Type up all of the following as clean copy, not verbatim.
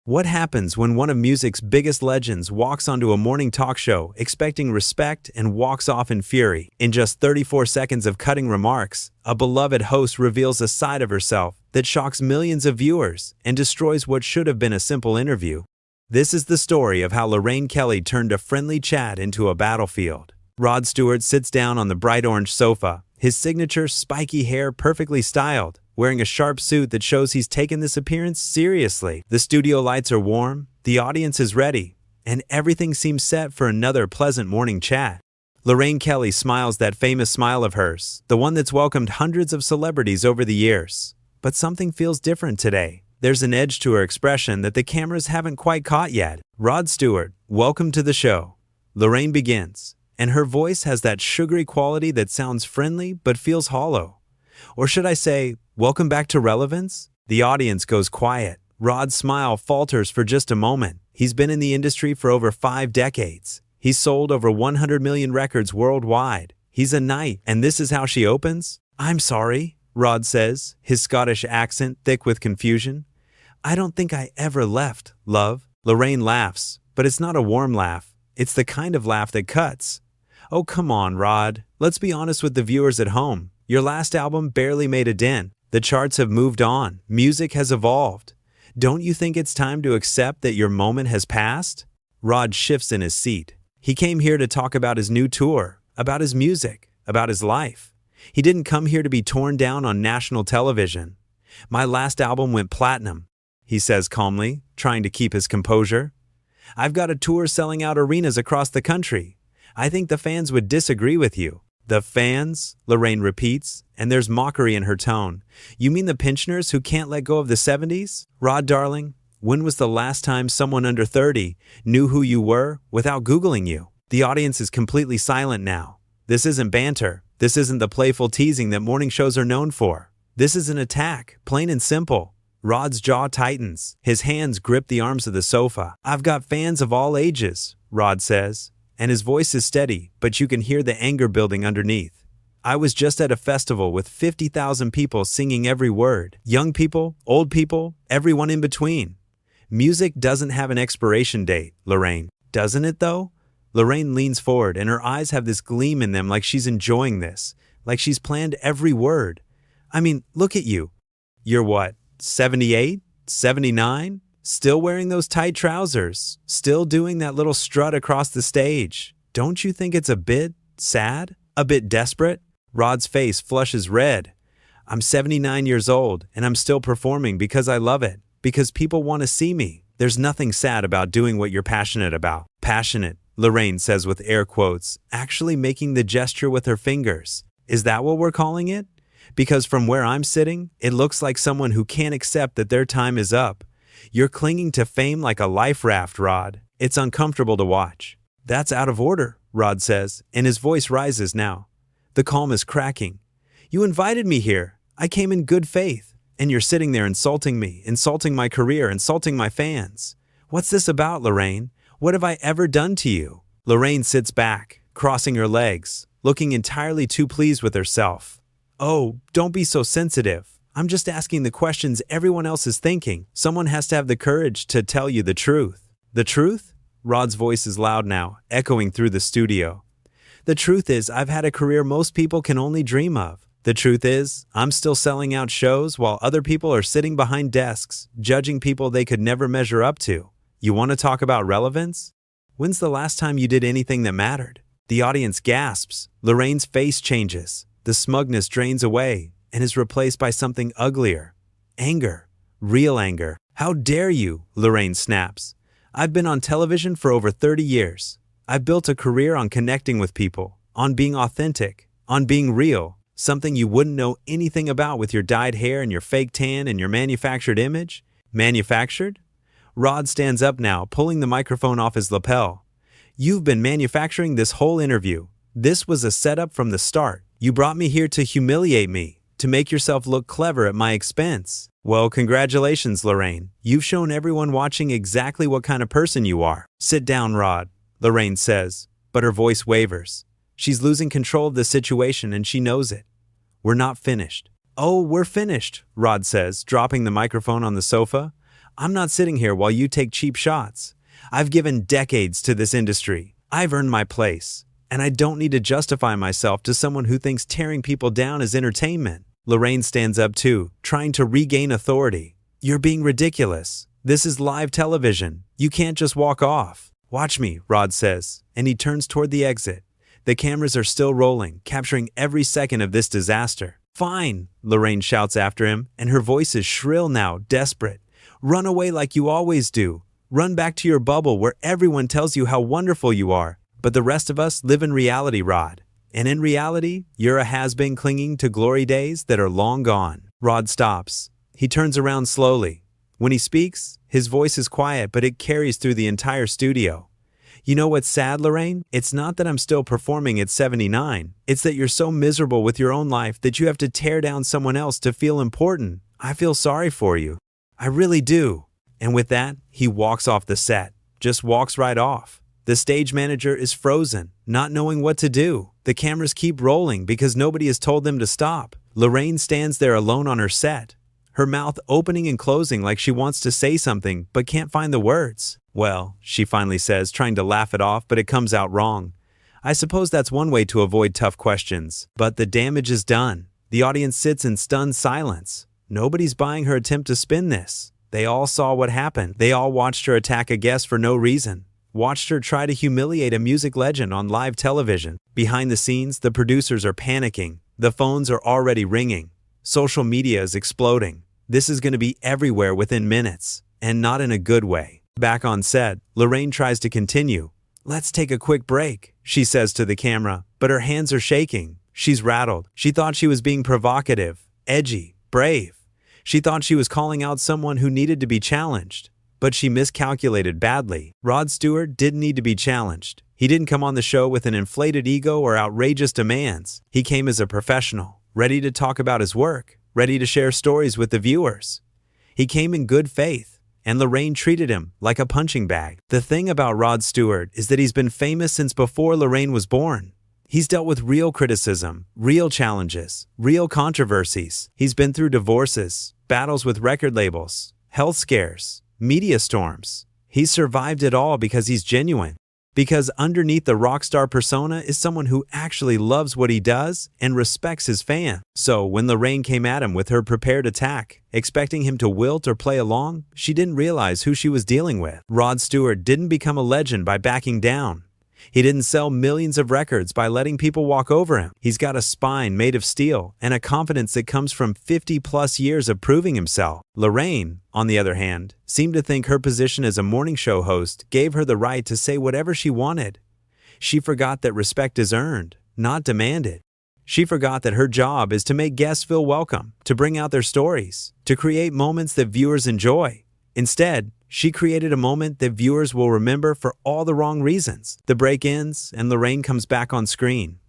What happens when one of music's biggest legends walks onto a morning talk show expecting respect and walks off in fury? In just 34 seconds of cutting remarks, a beloved host reveals a side of herself that shocks millions of viewers and destroys what should have been a simple interview. This is the story of how Lorraine Kelly turned a friendly chat into a battlefield. Rod Stewart sits down on the bright orange sofa, his signature spiky hair perfectly styled, wearing a sharp suit that shows he's taken this appearance seriously. The studio lights are warm, the audience is ready, and everything seems set for another pleasant morning chat. Lorraine Kelly smiles that famous smile of hers, the one that's welcomed hundreds of celebrities over the years. But something feels different today. There's an edge to her expression that the cameras haven't quite caught yet. Rod Stewart, welcome to the show. Lorraine begins, and her voice has that sugary quality that sounds friendly but feels hollow. Or should I say, welcome back to relevance? The audience goes quiet. Rod's smile falters for just a moment. He's been in the industry for over 5 decades. He's sold over 100 million records worldwide. He's a knight, and this is how she opens? "I'm sorry," Rod says, his Scottish accent thick with confusion. "I don't think I ever left, love." Lorraine laughs, but it's not a warm laugh. It's the kind of laugh that cuts. "Oh, come on, Rod. Let's be honest with the viewers at home. Your last album barely made a dent. The charts have moved on. Music has evolved. Don't you think it's time to accept that your moment has passed?" Rod shifts in his seat. He came here to talk about his new tour, about his music, about his life. He didn't come here to be torn down on national television. "My last album went platinum," he says calmly, trying to keep his composure. "I've got a tour selling out arenas across the country. I think the fans would disagree with you." "The fans?" Lorraine repeats, and there's mockery in her tone. "You mean the pensioners who can't let go of the 70s? Rod, darling, when was the last time someone under 30 knew who you were without Googling you?" The audience is completely silent now. This isn't banter. This isn't the playful teasing that morning shows are known for. This is an attack, plain and simple. Rod's jaw tightens. His hands grip the arms of the sofa. "I've got fans of all ages," Rod says, and his voice is steady, but you can hear the anger building underneath. "I was just at a festival with 50,000 people singing every word. Young people, old people, everyone in between. Music doesn't have an expiration date, Lorraine. Doesn't it though?" Lorraine leans forward and her eyes have this gleam in them like she's enjoying this, like she's planned every word. "I mean, look at you. You're what, 78? 79? Still wearing those tight trousers, still doing that little strut across the stage. Don't you think it's a bit sad? A bit desperate?" Rod's face flushes red. "I'm 79 years old, and I'm still performing because I love it, because people want to see me. There's nothing sad about doing what you're passionate about." "Passionate," Lorraine says with air quotes, actually making the gesture with her fingers. "Is that what we're calling it? Because from where I'm sitting, it looks like someone who can't accept that their time is up. You're clinging to fame like a life raft, Rod. It's uncomfortable to watch." "That's out of order," Rod says, and his voice rises now. The calm is cracking. "You invited me here. I came in good faith. And you're sitting there insulting me, insulting my career, insulting my fans. What's this about, Lorraine? What have I ever done to you?" Lorraine sits back, crossing her legs, looking entirely too pleased with herself. "Oh, don't be so sensitive. I'm just asking the questions everyone else is thinking. Someone has to have the courage to tell you the truth." "The truth?" Rod's voice is loud now, echoing through the studio. "The truth is, I've had a career most people can only dream of. The truth is, I'm still selling out shows while other people are sitting behind desks, judging people they could never measure up to. You want to talk about relevance? When's the last time you did anything that mattered?" The audience gasps. Lorraine's face changes. The smugness drains away and is replaced by something uglier. Anger. Real anger. "How dare you?" Lorraine snaps. "I've been on television for over 30 years. I've built a career on connecting with people, on being authentic, on being real, something you wouldn't know anything about with your dyed hair and your fake tan and your manufactured image." "Manufactured?" Rod stands up now, pulling the microphone off his lapel. "You've been manufacturing this whole interview. This was a setup from the start. You brought me here to humiliate me, to make yourself look clever at my expense." "Well, congratulations, Lorraine. You've shown everyone watching exactly what kind of person you are." "Sit down, Rod," Lorraine says, but her voice wavers. She's losing control of the situation and she knows it. "We're not finished." "Oh, we're finished," Rod says, dropping the microphone on the sofa. I'm not sitting here while you take cheap shots. I've given decades to this industry. I've earned my place. And I don't need to justify myself to someone who thinks tearing people down is entertainment. Lorraine stands up too, trying to regain authority. You're being ridiculous. This is live television. You can't just walk off. Watch me, Rod says, and he turns toward the exit. The cameras are still rolling, capturing every second of this disaster. Fine, Lorraine shouts after him, and her voice is shrill now, desperate. Run away like you always do. Run back to your bubble where everyone tells you how wonderful you are. But the rest of us live in reality, Rod. And in reality, you're a has-been clinging to glory days that are long gone. Rod stops. He turns around slowly. When he speaks, his voice is quiet, but it carries through the entire studio. You know what's sad, Lorraine? It's not that I'm still performing at 79. It's that you're so miserable with your own life that you have to tear down someone else to feel important. I feel sorry for you. I really do. And with that, he walks off the set. Just walks right off. The stage manager is frozen, not knowing what to do. The cameras keep rolling because nobody has told them to stop. Lorraine stands there alone on her set, her mouth opening and closing like she wants to say something but can't find the words. Well, she finally says, trying to laugh it off, but it comes out wrong. I suppose that's one way to avoid tough questions, but the damage is done. The audience sits in stunned silence. Nobody's buying her attempt to spin this. They all saw what happened. They all watched her attack a guest for no reason. Watched her try to humiliate a music legend on live television. Behind the scenes, the producers are panicking. The phones are already ringing. Social media is exploding. This is going to be everywhere within minutes, and not in a good way. Back on set, Lorraine tries to continue. Let's take a quick break, she says to the camera, but her hands are shaking. She's rattled. She thought she was being provocative, edgy, brave. She thought she was calling out someone who needed to be challenged. But she miscalculated badly. Rod Stewart didn't need to be challenged. He didn't come on the show with an inflated ego or outrageous demands. He came as a professional, ready to talk about his work, ready to share stories with the viewers. He came in good faith, and Lorraine treated him like a punching bag. The thing about Rod Stewart is that he's been famous since before Lorraine was born. He's dealt with real criticism, real challenges, real controversies. He's been through divorces, battles with record labels, health scares, media storms. He's survived it all because he's genuine. Because underneath the rock star persona is someone who actually loves what he does and respects his fans. So when Lorraine came at him with her prepared attack, expecting him to wilt or play along, she didn't realize who she was dealing with. Rod Stewart didn't become a legend by backing down. He didn't sell millions of records by letting people walk over him. He's got a spine made of steel and a confidence that comes from 50-plus years of proving himself. Lorraine, on the other hand, seemed to think her position as a morning show host gave her the right to say whatever she wanted. She forgot that respect is earned, not demanded. She forgot that her job is to make guests feel welcome, to bring out their stories, to create moments that viewers enjoy. Instead, she created a moment that viewers will remember for all the wrong reasons. The break ends, and Lorraine comes back on screen.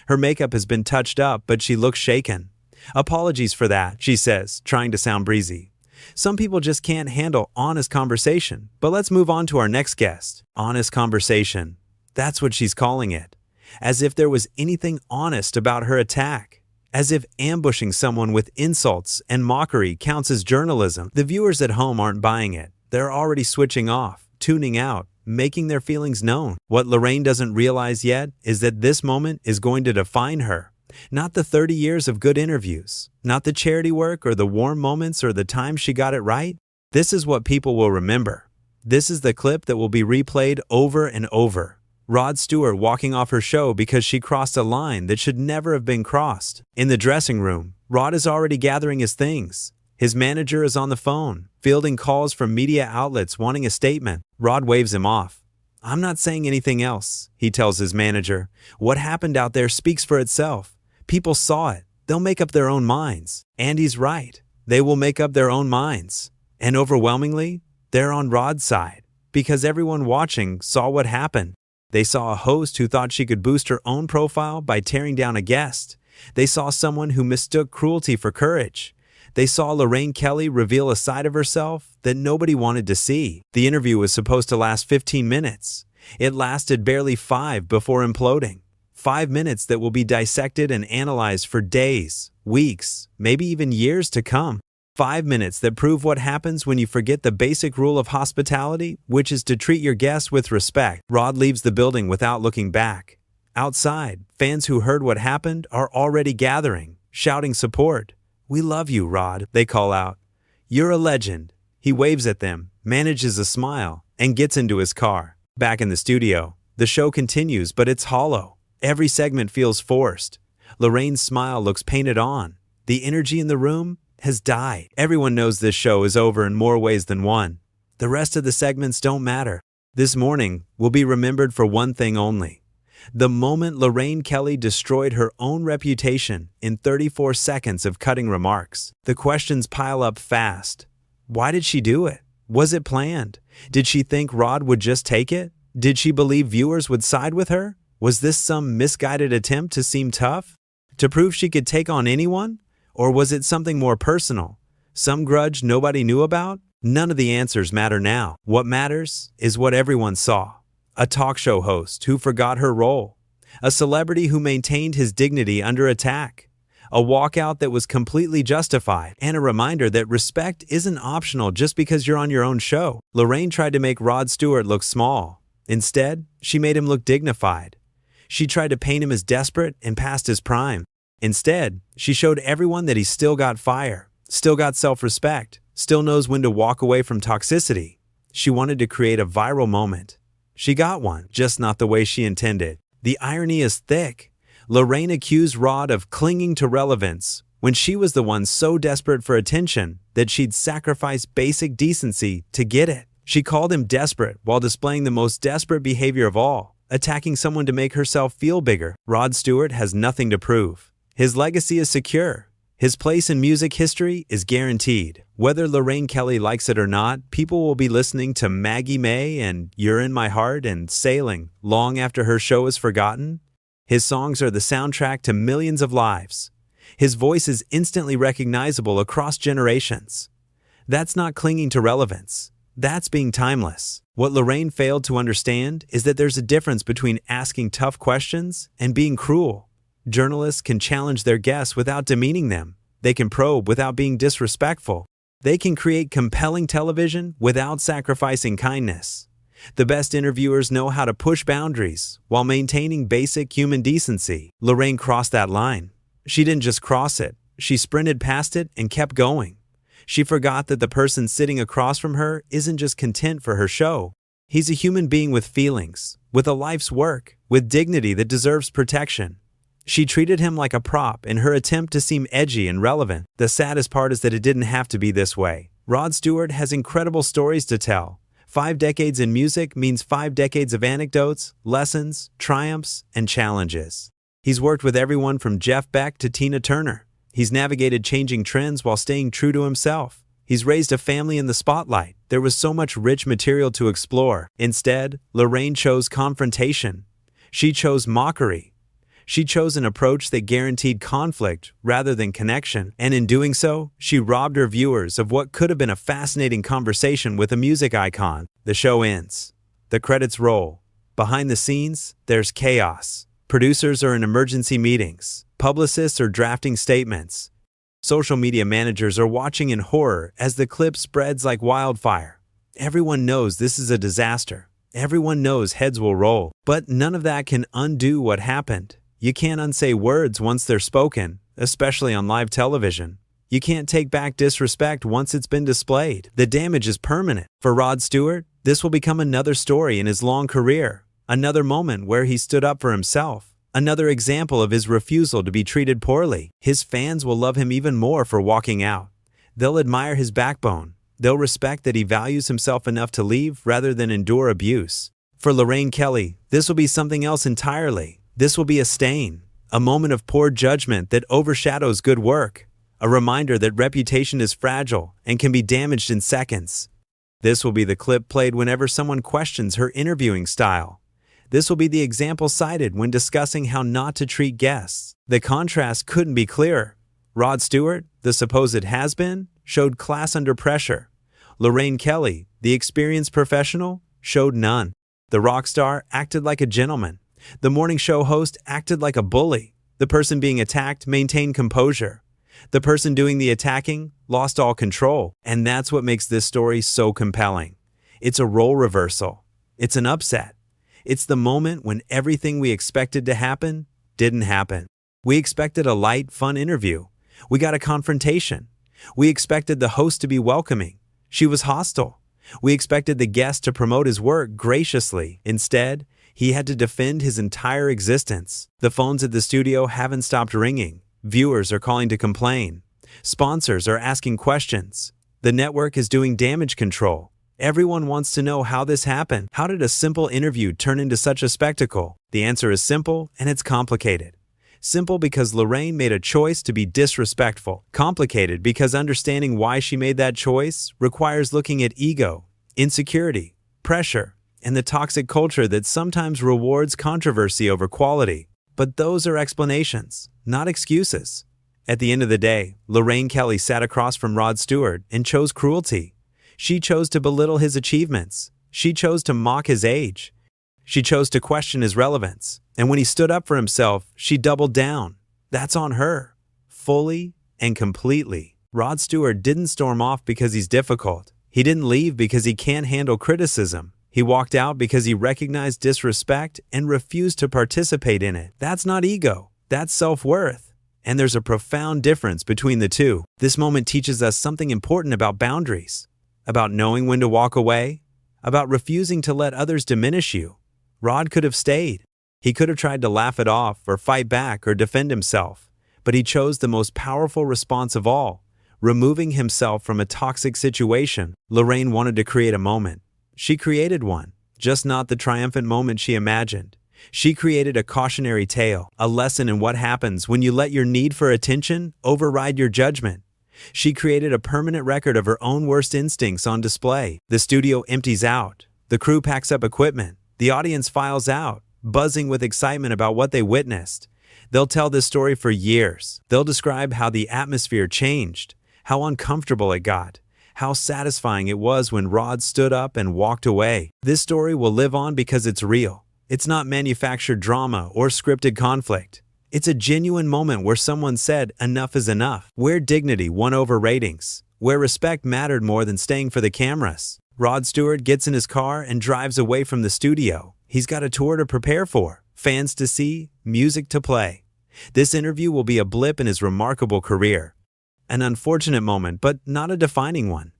Her makeup has been touched up, but she looks shaken. Apologies for that, she says, trying to sound breezy. Some people just can't handle honest conversation, but let's move on to our next guest. Honest conversation. That's what she's calling it. As if there was anything honest about her attack. As if ambushing someone with insults and mockery counts as journalism. The viewers at home aren't buying it. They're already switching off, tuning out, making their feelings known. What Lorraine doesn't realize yet is that this moment is going to define her. Not the 30 years of good interviews, not the charity work or the warm moments or the time she got it right. This is what people will remember. This is the clip that will be replayed over and over. Rod Stewart walking off her show because she crossed a line that should never have been crossed. In the dressing room, Rod is already gathering his things. His manager is on the phone, fielding calls from media outlets wanting a statement. Rod waves him off. I'm not saying anything else, he tells his manager. What happened out there speaks for itself. People saw it. They'll make up their own minds. And he's right. They will make up their own minds. And overwhelmingly, they're on Rod's side. Because everyone watching saw what happened. They saw a host who thought she could boost her own profile by tearing down a guest. They saw someone who mistook cruelty for courage. They saw Lorraine Kelly reveal a side of herself that nobody wanted to see. The interview was supposed to last 15 minutes. It lasted barely 5 before imploding. 5 minutes that will be dissected and analyzed for days, weeks, maybe even years to come. 5 minutes that prove what happens when you forget the basic rule of hospitality, which is to treat your guests with respect. Rod leaves the building without looking back. Outside, fans who heard what happened are already gathering, shouting support. "We love you, Rod," they call out. "You're a legend." He waves at them, manages a smile, and gets into his car. Back in the studio, the show continues, but it's hollow. Every segment feels forced. Lorraine's smile looks painted on. The energy in the room has died. Everyone knows this show is over in more ways than one. The rest of the segments don't matter. This morning will be remembered for one thing only: the moment Lorraine Kelly destroyed her own reputation in 34 seconds of cutting remarks. The questions pile up fast. Why did she do it? Was it planned? Did she think Rod would just take it? Did she believe viewers would side with her? Was this some misguided attempt to seem tough? To prove she could take on anyone? Or was it something more personal? Some grudge nobody knew about? None of the answers matter now. What matters is what everyone saw. A talk show host who forgot her role. A celebrity who maintained his dignity under attack. A walkout that was completely justified. And a reminder that respect isn't optional just because you're on your own show. Lorraine tried to make Rod Stewart look small. Instead, she made him look dignified. She tried to paint him as desperate and past his prime. Instead, she showed everyone that he's still got fire, still got self-respect, still knows when to walk away from toxicity. She wanted to create a viral moment. She got one, just not the way she intended. The irony is thick. Lorraine accused Rod of clinging to relevance when she was the one so desperate for attention that she'd sacrifice basic decency to get it. She called him desperate while displaying the most desperate behavior of all, attacking someone to make herself feel bigger. Rod Stewart has nothing to prove. His legacy is secure. His place in music history is guaranteed. Whether Lorraine Kelly likes it or not, people will be listening to Maggie May and You're in My Heart and Sailing long after her show is forgotten. His songs are the soundtrack to millions of lives. His voice is instantly recognizable across generations. That's not clinging to relevance. That's being timeless. What Lorraine failed to understand is that there's a difference between asking tough questions and being cruel. Journalists can challenge their guests without demeaning them. They can probe without being disrespectful. They can create compelling television without sacrificing kindness. The best interviewers know how to push boundaries while maintaining basic human decency. Lorraine crossed that line. She didn't just cross it. She sprinted past it and kept going. She forgot that the person sitting across from her isn't just content for her show. He's a human being with feelings, with a life's work, with dignity that deserves protection. She treated him like a prop in her attempt to seem edgy and relevant. The saddest part is that it didn't have to be this way. Rod Stewart has incredible stories to tell. 5 decades in music means 5 decades of anecdotes, lessons, triumphs, and challenges. He's worked with everyone from Jeff Beck to Tina Turner. He's navigated changing trends while staying true to himself. He's raised a family in the spotlight. There was so much rich material to explore. Instead, Lorraine chose confrontation. She chose mockery. She chose an approach that guaranteed conflict rather than connection, and in doing so, she robbed her viewers of what could have been a fascinating conversation with a music icon. The show ends. The credits roll. Behind the scenes, there's chaos. Producers are in emergency meetings. Publicists are drafting statements. Social media managers are watching in horror as the clip spreads like wildfire. Everyone knows this is a disaster. Everyone knows heads will roll. But none of that can undo what happened. You can't unsay words once they're spoken, especially on live television. You can't take back disrespect once it's been displayed. The damage is permanent. For Rod Stewart, this will become another story in his long career, another moment where he stood up for himself, another example of his refusal to be treated poorly. His fans will love him even more for walking out. They'll admire his backbone. They'll respect that he values himself enough to leave rather than endure abuse. For Lorraine Kelly, this will be something else entirely. This will be a stain, a moment of poor judgment that overshadows good work, a reminder that reputation is fragile and can be damaged in seconds. This will be the clip played whenever someone questions her interviewing style. This will be the example cited when discussing how not to treat guests. The contrast couldn't be clearer. Rod Stewart, the supposed has-been, showed class under pressure. Lorraine Kelly, the experienced professional, showed none. The rock star acted like a gentleman. The morning show host acted like a bully. The person being attacked maintained composure. The person doing the attacking lost all control, and that's what makes this story so compelling. It's a role reversal. It's an upset. It's the moment when everything we expected to happen didn't happen. We expected a light, fun interview. We got a confrontation. We expected the host to be welcoming. She was hostile. We expected the guest to promote his work graciously. Instead, he had to defend his entire existence. The phones at the studio haven't stopped ringing. Viewers are calling to complain. Sponsors are asking questions. The network is doing damage control. Everyone wants to know how this happened. How did a simple interview turn into such a spectacle? The answer is simple, and it's complicated. Simple because Lorraine made a choice to be disrespectful. Complicated because understanding why she made that choice requires looking at ego, insecurity, pressure, and the toxic culture that sometimes rewards controversy over quality. But those are explanations, not excuses. At the end of the day, Lorraine Kelly sat across from Rod Stewart and chose cruelty. She chose to belittle his achievements. She chose to mock his age. She chose to question his relevance. And when he stood up for himself, she doubled down. That's on her, fully and completely. Rod Stewart didn't storm off because he's difficult. He didn't leave because he can't handle criticism. He walked out because he recognized disrespect and refused to participate in it. That's not ego. That's self-worth. And there's a profound difference between the two. This moment teaches us something important about boundaries, about knowing when to walk away, about refusing to let others diminish you. Rod could have stayed. He could have tried to laugh it off or fight back or defend himself, but he chose the most powerful response of all, removing himself from a toxic situation. Lorraine wanted to create a moment. She created one, just not the triumphant moment she imagined. She created a cautionary tale, a lesson in what happens when you let your need for attention override your judgment. She created a permanent record of her own worst instincts on display. The studio empties out. The crew packs up equipment. The audience files out, buzzing with excitement about what they witnessed. They'll tell this story for years. They'll describe how the atmosphere changed, how uncomfortable it got, how satisfying it was when Rod stood up and walked away. This story will live on because it's real. It's not manufactured drama or scripted conflict. It's a genuine moment where someone said enough is enough, where dignity won over ratings, where respect mattered more than staying for the cameras. Rod Stewart gets in his car and drives away from the studio. He's got a tour to prepare for, fans to see, music to play. This interview will be a blip in his remarkable career. An unfortunate moment, but not a defining one.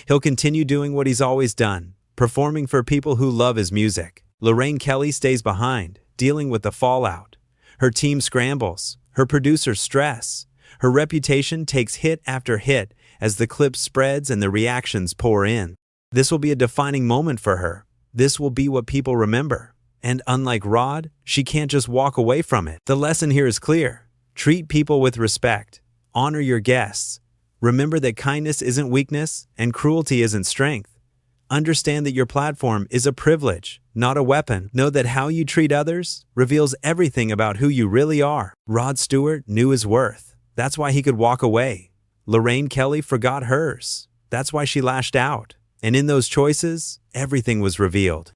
He'll continue doing what he's always done, performing for people who love his music. Lorraine Kelly stays behind, dealing with the fallout. Her team scrambles, her producers stress. Her reputation takes hit after hit as the clip spreads and the reactions pour in. This will be a defining moment for her. This will be what people remember. And unlike Rod, she can't just walk away from it. The lesson here is clear. Treat people with respect. Honor your guests. Remember that kindness isn't weakness and cruelty isn't strength. Understand that your platform is a privilege, not a weapon. Know that how you treat others reveals everything about who you really are. Rod Stewart knew his worth. That's why he could walk away. Lorraine Kelly forgot hers. That's why she lashed out. And in those choices, everything was revealed.